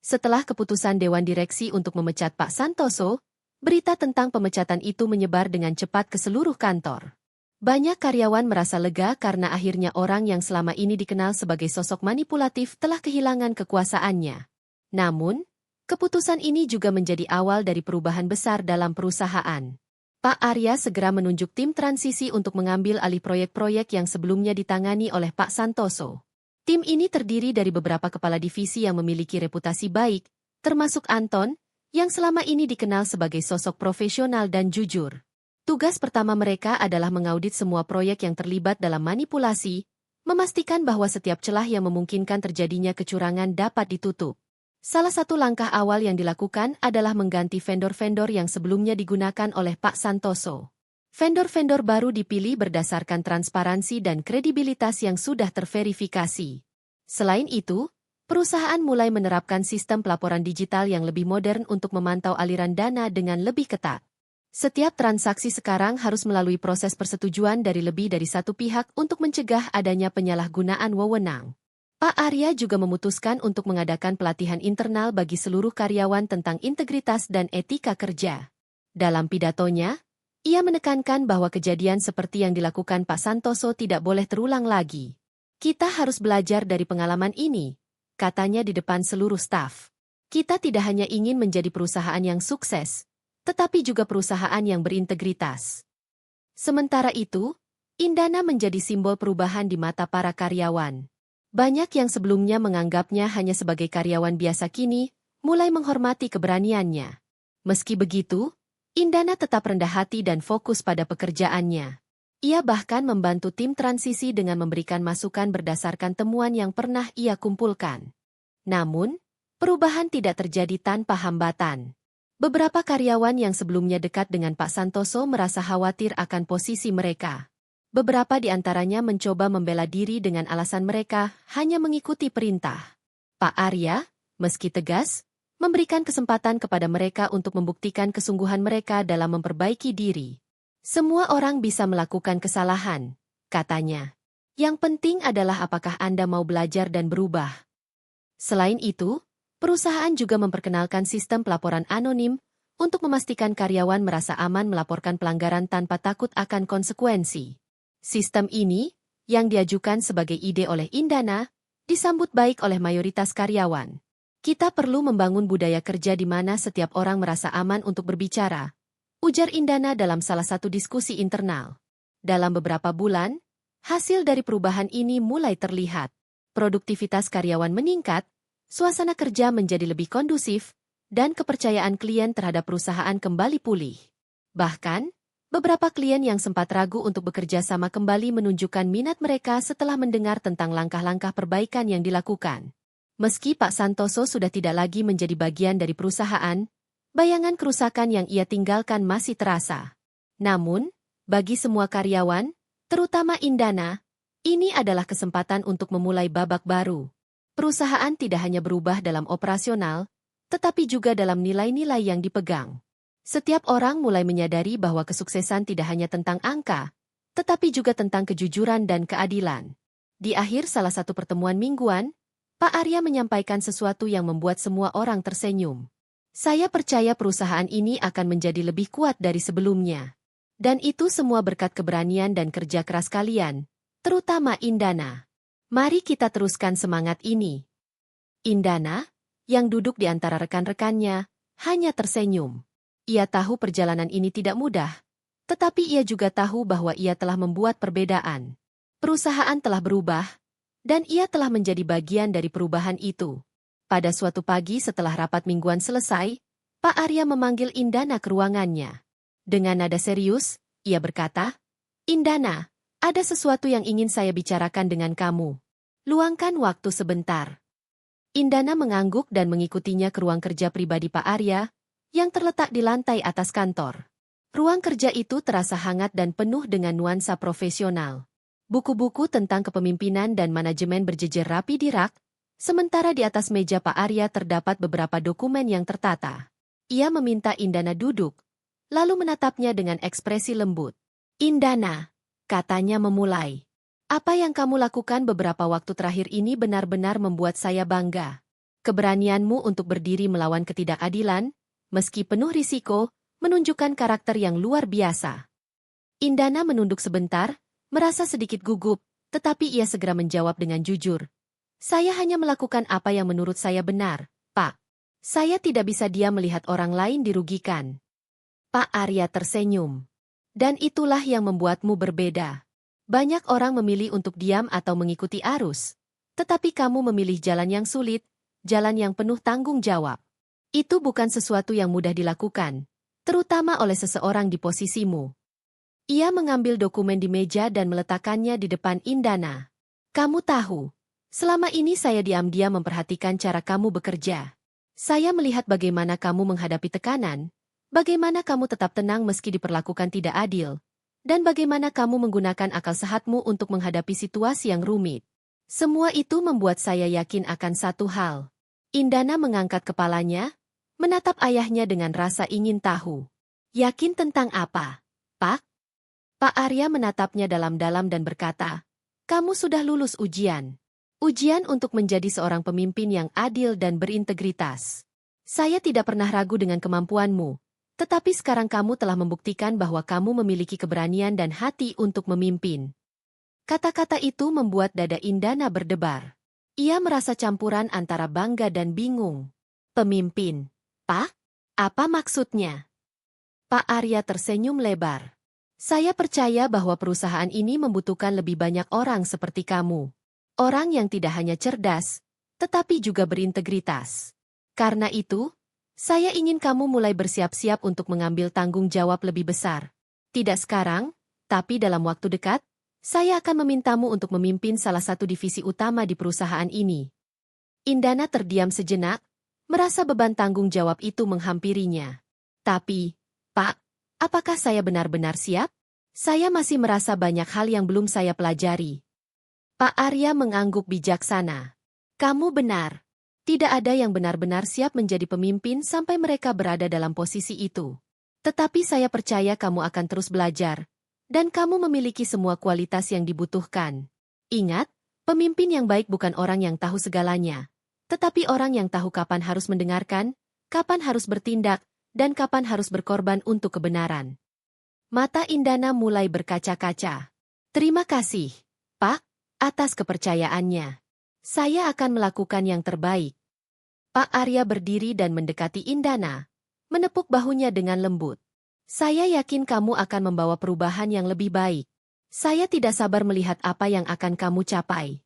A: Setelah keputusan Dewan Direksi untuk memecat Pak Santoso, berita tentang pemecatan itu menyebar dengan cepat ke seluruh kantor. Banyak karyawan merasa lega karena akhirnya orang yang selama ini dikenal sebagai sosok manipulatif telah kehilangan kekuasaannya. Namun, keputusan ini juga menjadi awal dari perubahan besar dalam perusahaan. Pak Arya segera menunjuk tim transisi untuk mengambil alih proyek-proyek yang sebelumnya ditangani oleh Pak Santoso. Tim ini terdiri dari beberapa kepala divisi yang memiliki reputasi baik, termasuk Anton, yang selama ini dikenal sebagai sosok profesional dan jujur. Tugas pertama mereka adalah mengaudit semua proyek yang terlibat dalam manipulasi, memastikan bahwa setiap celah yang memungkinkan terjadinya kecurangan dapat ditutup. Salah satu langkah awal yang dilakukan adalah mengganti vendor-vendor yang sebelumnya digunakan oleh Pak Santoso. Vendor-vendor baru dipilih berdasarkan transparansi dan kredibilitas yang sudah terverifikasi. Selain itu, perusahaan mulai menerapkan sistem pelaporan digital yang lebih modern untuk memantau aliran dana dengan lebih ketat. Setiap transaksi sekarang harus melalui proses persetujuan dari lebih dari satu pihak untuk mencegah adanya penyalahgunaan wewenang. Pak Arya juga memutuskan untuk mengadakan pelatihan internal bagi seluruh karyawan tentang integritas dan etika kerja. Dalam pidatonya, ia menekankan bahwa kejadian seperti yang dilakukan Pak Santoso tidak boleh terulang lagi. Kita harus belajar dari pengalaman ini, katanya di depan seluruh staf. Kita tidak hanya ingin menjadi perusahaan yang sukses, tetapi juga perusahaan yang berintegritas. Sementara itu, Indana menjadi simbol perubahan di mata para karyawan. Banyak yang sebelumnya menganggapnya hanya sebagai karyawan biasa kini, mulai menghormati keberaniannya. Meski begitu, Indana tetap rendah hati dan fokus pada pekerjaannya. Ia bahkan membantu tim transisi dengan memberikan masukan berdasarkan temuan yang pernah ia kumpulkan. Namun, perubahan tidak terjadi tanpa hambatan. Beberapa karyawan yang sebelumnya dekat dengan Pak Santoso merasa khawatir akan posisi mereka. Beberapa di antaranya mencoba membela diri dengan alasan mereka hanya mengikuti perintah. Pak Arya, meski tegas, memberikan kesempatan kepada mereka untuk membuktikan kesungguhan mereka dalam memperbaiki diri. Semua orang bisa melakukan kesalahan, katanya. Yang penting adalah apakah Anda mau belajar dan berubah. Selain itu, perusahaan juga memperkenalkan sistem pelaporan anonim untuk memastikan karyawan merasa aman melaporkan pelanggaran tanpa takut akan konsekuensi. Sistem ini, yang diajukan sebagai ide oleh Indana, disambut baik oleh mayoritas karyawan. Kita perlu membangun budaya kerja di mana setiap orang merasa aman untuk berbicara, ujar Indana dalam salah satu diskusi internal. Dalam beberapa bulan, hasil dari perubahan ini mulai terlihat. Produktivitas karyawan meningkat, suasana kerja menjadi lebih kondusif, dan kepercayaan klien terhadap perusahaan kembali pulih. Bahkan, beberapa klien yang sempat ragu untuk bekerja sama kembali menunjukkan minat mereka setelah mendengar tentang langkah-langkah perbaikan yang dilakukan. Meski Pak Santoso sudah tidak lagi menjadi bagian dari perusahaan, bayangan kerusakan yang ia tinggalkan masih terasa. Namun, bagi semua karyawan, terutama Indana, ini adalah kesempatan untuk memulai babak baru. Perusahaan tidak hanya berubah dalam operasional, tetapi juga dalam nilai-nilai yang dipegang. Setiap orang mulai menyadari bahwa kesuksesan tidak hanya tentang angka, tetapi juga tentang kejujuran dan keadilan. Di akhir salah satu pertemuan mingguan, Pak Arya menyampaikan sesuatu yang membuat semua orang tersenyum. Saya percaya perusahaan ini akan menjadi lebih kuat dari sebelumnya. Dan itu semua berkat keberanian dan kerja keras kalian, terutama Indana. Mari kita teruskan semangat ini. Indana, yang duduk di antara rekan-rekannya, hanya tersenyum. Ia tahu perjalanan ini tidak mudah, tetapi ia juga tahu bahwa ia telah membuat perbedaan. Perusahaan telah berubah, dan ia telah menjadi bagian dari perubahan itu. Pada suatu pagi setelah rapat mingguan selesai, Pak Arya memanggil Indana ke ruangannya. Dengan nada serius, ia berkata, "Indana, ada sesuatu yang ingin saya bicarakan dengan kamu. Luangkan waktu sebentar." Indana mengangguk dan mengikutinya ke ruang kerja pribadi Pak Arya, yang terletak di lantai atas kantor. Ruang kerja itu terasa hangat dan penuh dengan nuansa profesional. Buku-buku tentang kepemimpinan dan manajemen berjejer rapi di rak, sementara di atas meja Pak Arya terdapat beberapa dokumen yang tertata. Ia meminta Indana duduk, lalu menatapnya dengan ekspresi lembut. "Indana," katanya memulai. "Apa yang kamu lakukan beberapa waktu terakhir ini benar-benar membuat saya bangga. Keberanianmu untuk berdiri melawan ketidakadilan, meski penuh risiko, menunjukkan karakter yang luar biasa." Indana menunduk sebentar, merasa sedikit gugup, tetapi ia segera menjawab dengan jujur. "Saya hanya melakukan apa yang menurut saya benar, Pak. Saya tidak bisa diam melihat orang lain dirugikan." Pak Arya tersenyum. "Dan itulah yang membuatmu berbeda. Banyak orang memilih untuk diam atau mengikuti arus. Tetapi kamu memilih jalan yang sulit, jalan yang penuh tanggung jawab. Itu bukan sesuatu yang mudah dilakukan, terutama oleh seseorang di posisimu." Ia mengambil dokumen di meja dan meletakkannya di depan Indana. "Kamu tahu, selama ini saya diam-diam memperhatikan cara kamu bekerja. Saya melihat bagaimana kamu menghadapi tekanan, bagaimana kamu tetap tenang meski diperlakukan tidak adil, dan bagaimana kamu menggunakan akal sehatmu untuk menghadapi situasi yang rumit. Semua itu membuat saya yakin akan satu hal." Indana mengangkat kepalanya, menatap ayahnya dengan rasa ingin tahu. "Yakin tentang apa, Pak?" Pak Arya menatapnya dalam-dalam dan berkata, "Kamu sudah lulus ujian. Ujian untuk menjadi seorang pemimpin yang adil dan berintegritas. Saya tidak pernah ragu dengan kemampuanmu, tetapi sekarang kamu telah membuktikan bahwa kamu memiliki keberanian dan hati untuk memimpin." Kata-kata itu membuat dada Indana berdebar. Ia merasa campuran antara bangga dan bingung. "Pemimpin, Pak? Apa maksudnya?" Pak Arya tersenyum lebar. "Saya percaya bahwa perusahaan ini membutuhkan lebih banyak orang seperti kamu. Orang yang tidak hanya cerdas, tetapi juga berintegritas. Karena itu, saya ingin kamu mulai bersiap-siap untuk mengambil tanggung jawab lebih besar. Tidak sekarang, tapi dalam waktu dekat, saya akan memintamu untuk memimpin salah satu divisi utama di perusahaan ini." Indana terdiam sejenak, merasa beban tanggung jawab itu menghampirinya. "Tapi, Pak, apakah saya benar-benar siap? Saya masih merasa banyak hal yang belum saya pelajari." Pak Arya mengangguk bijaksana. "Kamu benar. Tidak ada yang benar-benar siap menjadi pemimpin sampai mereka berada dalam posisi itu. Tetapi saya percaya kamu akan terus belajar, dan kamu memiliki semua kualitas yang dibutuhkan. Ingat, pemimpin yang baik bukan orang yang tahu segalanya, tetapi orang yang tahu kapan harus mendengarkan, kapan harus bertindak, dan kapan harus berkorban untuk kebenaran." Mata Indana mulai berkaca-kaca. "Terima kasih, Pak, atas kepercayaannya. Saya akan melakukan yang terbaik." Pak Arya berdiri dan mendekati Indana, menepuk bahunya dengan lembut. "Saya yakin kamu akan membawa perubahan yang lebih baik. Saya tidak sabar melihat apa yang akan kamu capai."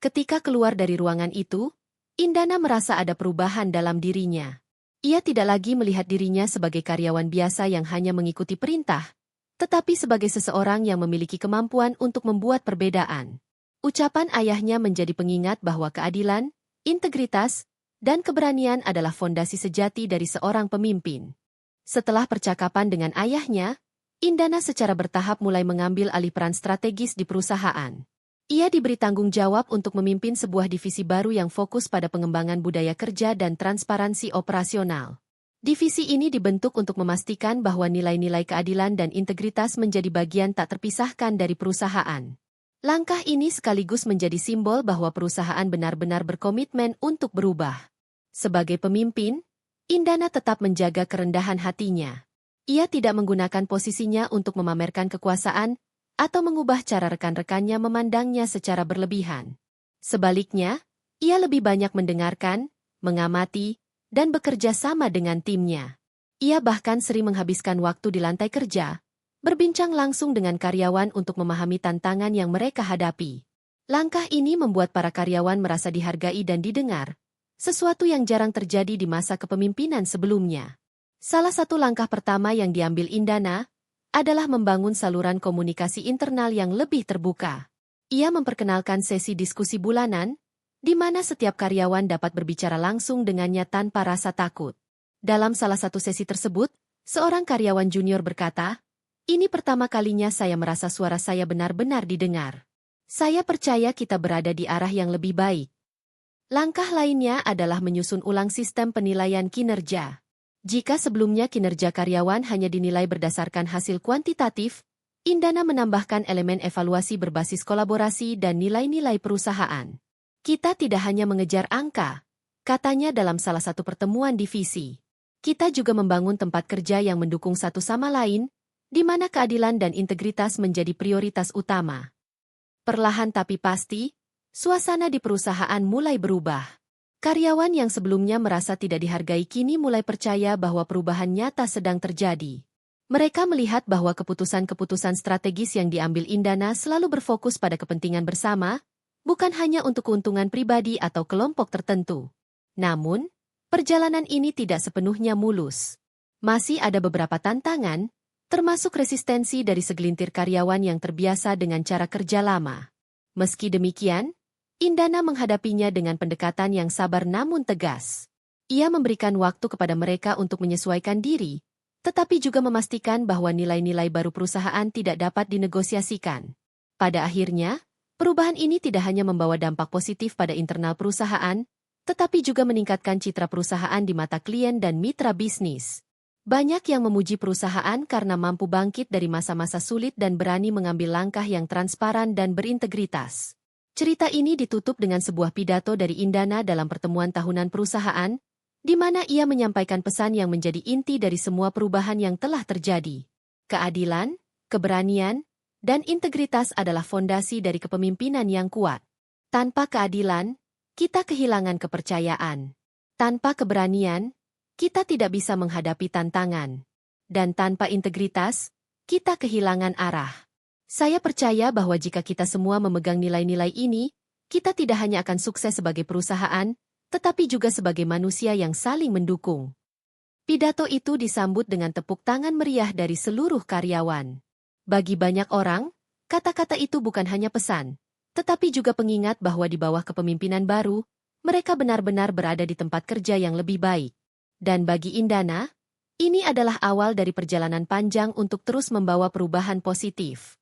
A: Ketika keluar dari ruangan itu, Indana merasa ada perubahan dalam dirinya. Ia tidak lagi melihat dirinya sebagai karyawan biasa yang hanya mengikuti perintah, tetapi sebagai seseorang yang memiliki kemampuan untuk membuat perbedaan. Ucapan ayahnya menjadi pengingat bahwa keadilan, integritas, dan keberanian adalah fondasi sejati dari seorang pemimpin. Setelah percakapan dengan ayahnya, Indana secara bertahap mulai mengambil alih peran strategis di perusahaan. Ia diberi tanggung jawab untuk memimpin sebuah divisi baru yang fokus pada pengembangan budaya kerja dan transparansi operasional. Divisi ini dibentuk untuk memastikan bahwa nilai-nilai keadilan dan integritas menjadi bagian tak terpisahkan dari perusahaan. Langkah ini sekaligus menjadi simbol bahwa perusahaan benar-benar berkomitmen untuk berubah. Sebagai pemimpin, Indana tetap menjaga kerendahan hatinya. Ia tidak menggunakan posisinya untuk memamerkan kekuasaan atau mengubah cara rekan-rekannya memandangnya secara berlebihan. Sebaliknya, ia lebih banyak mendengarkan, mengamati, dan bekerja sama dengan timnya. Ia bahkan sering menghabiskan waktu di lantai kerja, berbincang langsung dengan karyawan untuk memahami tantangan yang mereka hadapi. Langkah ini membuat para karyawan merasa dihargai dan didengar, sesuatu yang jarang terjadi di masa kepemimpinan sebelumnya. Salah satu langkah pertama yang diambil Indana adalah membangun saluran komunikasi internal yang lebih terbuka. Ia memperkenalkan sesi diskusi bulanan, di mana setiap karyawan dapat berbicara langsung dengannya tanpa rasa takut. Dalam salah satu sesi tersebut, Seorang karyawan junior berkata, "Ini pertama kalinya saya merasa suara saya benar-benar didengar. Saya percaya kita berada di arah yang lebih baik." Langkah lainnya adalah menyusun ulang sistem penilaian kinerja. Jika sebelumnya kinerja karyawan hanya dinilai berdasarkan hasil kuantitatif, Indana menambahkan elemen evaluasi berbasis kolaborasi dan nilai-nilai perusahaan. "Kita tidak hanya mengejar angka," katanya dalam salah satu pertemuan divisi. "Kita juga membangun tempat kerja yang mendukung satu sama lain, di mana keadilan dan integritas menjadi prioritas utama." Perlahan tapi pasti, suasana di perusahaan mulai berubah. Karyawan yang sebelumnya merasa tidak dihargai kini mulai percaya bahwa perubahan nyata sedang terjadi. Mereka melihat bahwa keputusan-keputusan strategis yang diambil Indana selalu berfokus pada kepentingan bersama, bukan hanya untuk keuntungan pribadi atau kelompok tertentu. Namun, perjalanan ini tidak sepenuhnya mulus. Masih ada beberapa tantangan, termasuk resistensi dari segelintir karyawan yang terbiasa dengan cara kerja lama. Meski demikian, Indana menghadapinya dengan pendekatan yang sabar namun tegas. Ia memberikan waktu kepada mereka untuk menyesuaikan diri, tetapi juga memastikan bahwa nilai-nilai baru perusahaan tidak dapat dinegosiasikan. Pada akhirnya, perubahan ini tidak hanya membawa dampak positif pada internal perusahaan, tetapi juga meningkatkan citra perusahaan di mata klien dan mitra bisnis. Banyak yang memuji perusahaan karena mampu bangkit dari masa-masa sulit dan berani mengambil langkah yang transparan dan berintegritas. Cerita ini ditutup dengan sebuah pidato dari Indana dalam pertemuan tahunan perusahaan, di mana ia menyampaikan pesan yang menjadi inti dari semua perubahan yang telah terjadi. Keadilan, keberanian, dan integritas adalah fondasi dari kepemimpinan yang kuat. Tanpa keadilan, kita kehilangan kepercayaan. Tanpa keberanian, kita tidak bisa menghadapi tantangan. Dan tanpa integritas, kita kehilangan arah. Saya percaya bahwa jika kita semua memegang nilai-nilai ini, kita tidak hanya akan sukses sebagai perusahaan, tetapi juga sebagai manusia yang saling mendukung. Pidato itu disambut dengan tepuk tangan meriah dari seluruh karyawan. Bagi banyak orang, kata-kata itu bukan hanya pesan, tetapi juga pengingat bahwa di bawah kepemimpinan baru, mereka benar-benar berada di tempat kerja yang lebih baik. Dan bagi Indana, ini adalah awal dari perjalanan panjang untuk terus membawa perubahan positif.